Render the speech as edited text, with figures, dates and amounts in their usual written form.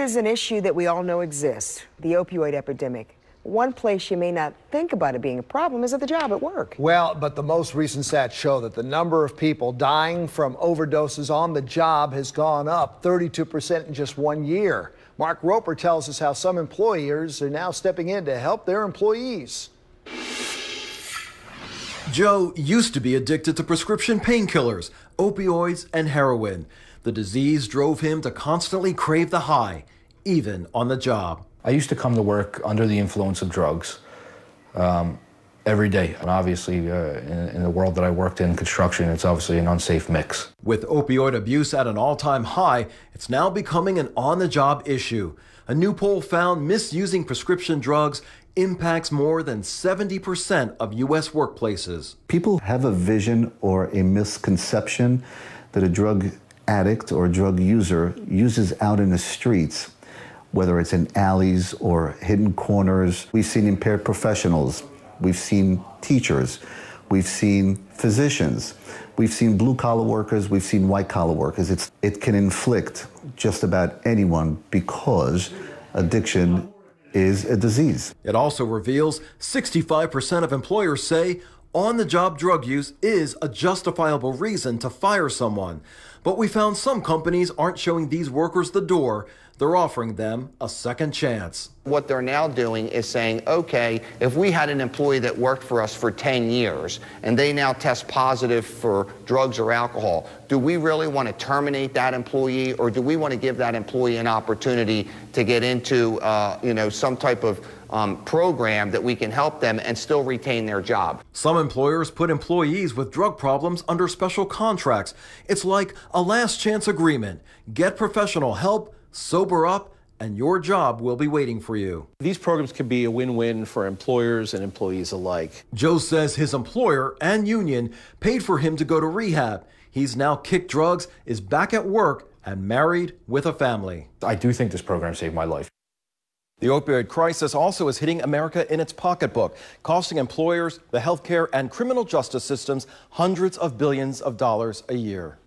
is an issue that we all know exists, the opioid epidemic. One place you may not think about it being a problem is at the job, at work. Well, but the most recent stats show that the number of people dying from overdoses on the job has gone up 32% in just 1 year. Mark Roper tells us how some employers are now stepping in to help their employees. Joe used to be addicted to prescription painkillers, opioids, and heroin. The disease drove him to constantly crave the high, even on the job. I used to come to work under the influence of drugs every day. And obviously, in the world that I worked in, construction, it's obviously an unsafe mix. With opioid abuse at an all-time high, it's now becoming an on-the-job issue. A new poll found misusing prescription drugs impacts more than 70% of U.S. workplaces. People have a vision or a misconception that a drug addict or drug user uses out in the streets, whether it's in alleys or hidden corners. We've seen impaired professionals, we've seen teachers, we've seen physicians, we've seen blue-collar workers, we've seen white-collar workers. It can inflict just about anyone because addiction is a disease. It also reveals 65% of employers say on-the-job drug use is a justifiable reason to fire someone. But we found some companies aren't showing these workers the door. They're offering them a second chance. What they're now doing is saying, okay, if we had an employee that worked for us for 10 years and they now test positive for drugs or alcohol, do we really want to terminate that employee, or do we want to give that employee an opportunity to get into some type of program that we can help them and still retain their job? Some employers put employees with drug problems under special contracts. It's like a last chance agreement. Get professional help, sober up, and your job will be waiting for you. These programs can be a win-win for employers and employees alike. Joe says his employer and union paid for him to go to rehab. He's now kicked drugs, is back at work, and married with a family. I do think this program saved my life. The opioid crisis also is hitting America in its pocketbook, costing employers, the healthcare, and criminal justice systems hundreds of billions of dollars a year.